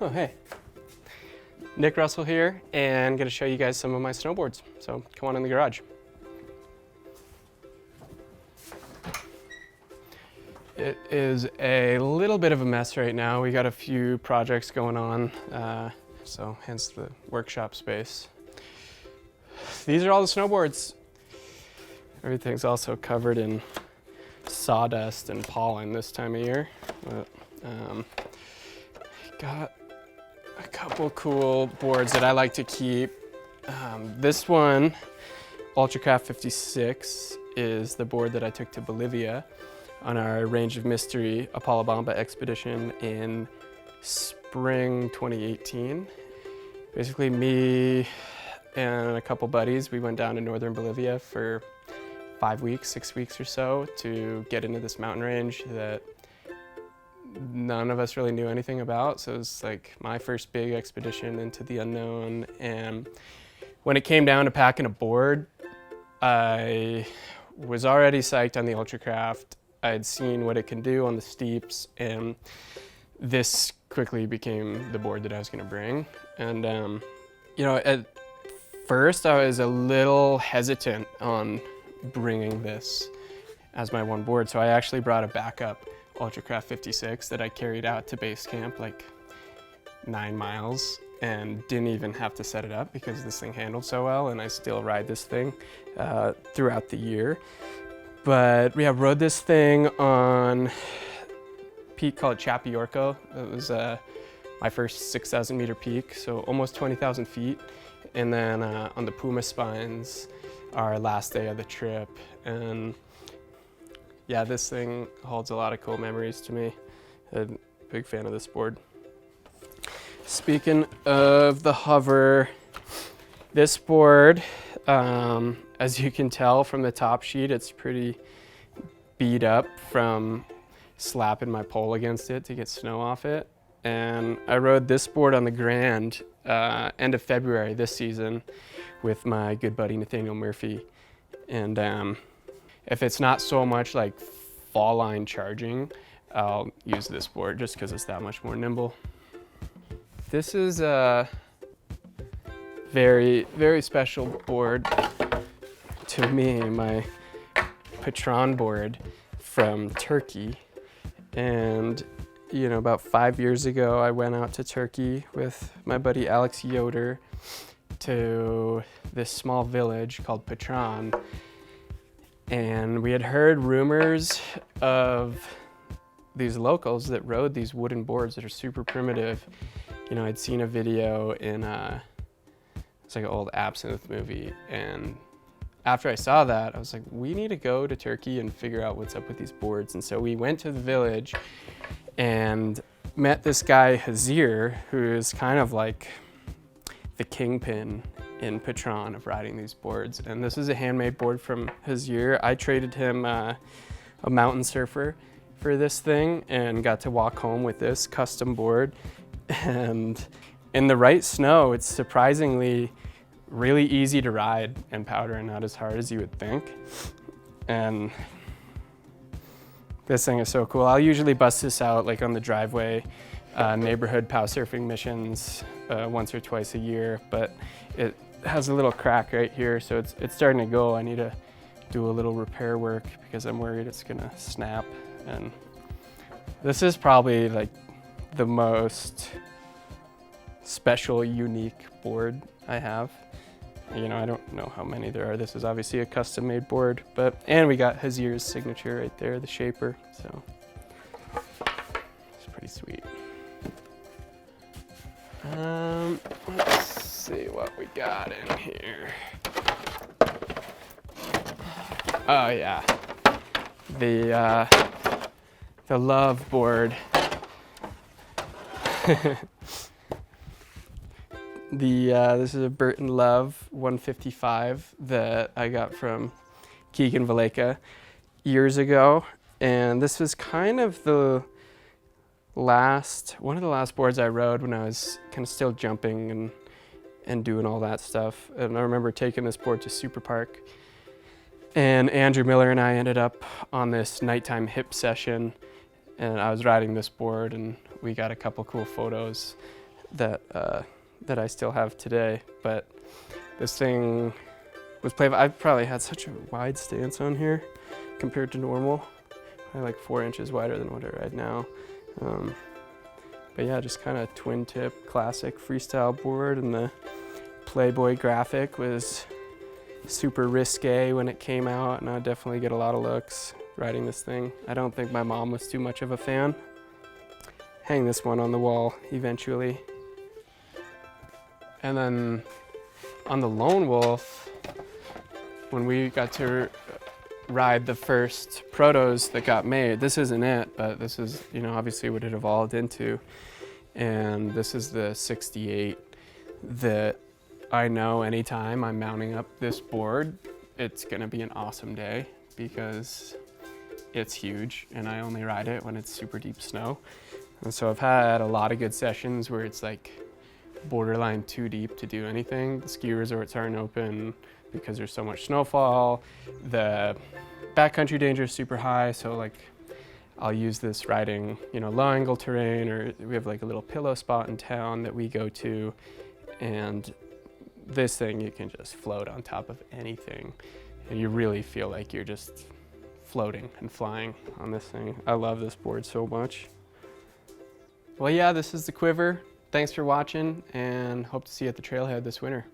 Oh, hey. Nick Russell here, and I'm going to show you guys some of my snowboards. So come on in the garage. It is a little bit of a mess right now. We got a few projects going on, so hence the workshop space. These are all the snowboards. Everything's also covered in sawdust and pollen this time of year. But, got a couple cool boards that I like to keep. This one, Ultracraft 56, is the board that I took to Bolivia on our Range of Mystery Apalabamba expedition in spring 2018. Basically me and a couple buddies, we went down to northern Bolivia for 5 weeks, 6 weeks or so to get into this mountain range that none of us really knew anything about. So it was like my first big expedition into the unknown. And when it came down to packing a board, I was already psyched on the Ultracraft. I had seen what it can do on the steeps, and this quickly became the board that I was going to bring. And you know, at first I was a little hesitant on bringing this as my one board, so I actually brought a backup Ultracraft 56 that I carried out to base camp like 9 miles and didn't even have to set it up because this thing handled so well, and I still ride this thing throughout the year. But we have rode this thing on a peak called Chapiorco. It was my first 6,000 meter peak, so almost 20,000 feet. And then on the Puma Spines, our last day of the trip. And yeah, this thing holds a lot of cool memories to me. I'm a big fan of this board. Speaking of the hover, this board, as you can tell from the top sheet, it's pretty beat up from slapping my pole against it to get snow off it. And I rode this board on the Grand end of February this season with my good buddy Nathaniel Murphy. And if it's not so much like fall line charging, I'll use this board just because it's that much more nimble. This is a very, very special board to me, my Petran board from Turkey. And you know, about 5 years ago, I went out to Turkey with my buddy Alex Yoder to this small village called Petran. And we had heard rumors of these locals that rode these wooden boards that are super primitive. You know, I'd seen a video in it's like an old Absinthe movie, and after I saw that, I was like, we need to go to Turkey and figure out what's up with these boards. And so we went to the village and met this guy, Hazir, who is kind of like the kingpin in Petran of riding these boards. And this is a handmade board from Hazir. I traded him a mountain surfer for this thing and got to walk home with this custom board. And in the right snow, it's surprisingly really easy to ride and powder and not as hard as you would think. And this thing is so cool. I'll usually bust this out like on the driveway, neighborhood pow surfing missions once or twice a year, but it has a little crack right here, so it's starting to go. I need to do a little repair work because I'm worried it's gonna snap. And this is probably like the most special, unique board I have. You know, I don't know how many there are. This is obviously a custom made board, and we got Hazir's signature right there, the shaper, so it's pretty sweet. Let's see what we got in here. Oh yeah, the Love board. This is a Burton Love 155 that I got from Keegan Valeka years ago, and this was kind of one of the last boards I rode when I was kind of still jumping and doing all that stuff. And I remember taking this board to Super Park, and Andrew Miller and I ended up on this nighttime hip session, and I was riding this board, and we got a couple cool photos that that I still have today. But this thing was playable. I probably had such a wide stance on here compared to normal. I like 4 inches wider than what I ride now. But yeah, just kind of twin tip, classic freestyle board, and the Playboy graphic was super risque when it came out, and I definitely get a lot of looks riding this thing. I don't think my mom was too much of a fan. Hang this one on the wall eventually. And then on the Lone Wolf, when we got to ride the first protos that got made, this isn't it, but this is, you know, obviously what it evolved into. And this is the 68 that I know anytime I'm mounting up this board, it's gonna be an awesome day because it's huge and I only ride it when it's super deep snow. And so I've had a lot of good sessions where it's like borderline too deep to do anything. The ski resorts aren't open because there's so much snowfall. The backcountry danger is super high, so like I'll use this riding, you know, low angle terrain, or we have like a little pillow spot in town that we go to, and this thing you can just float on top of anything and you really feel like you're just floating and flying on this thing. I love this board so much. Well, yeah, this is the Quiver. Thanks for watching and hope to see you at the trailhead this winter.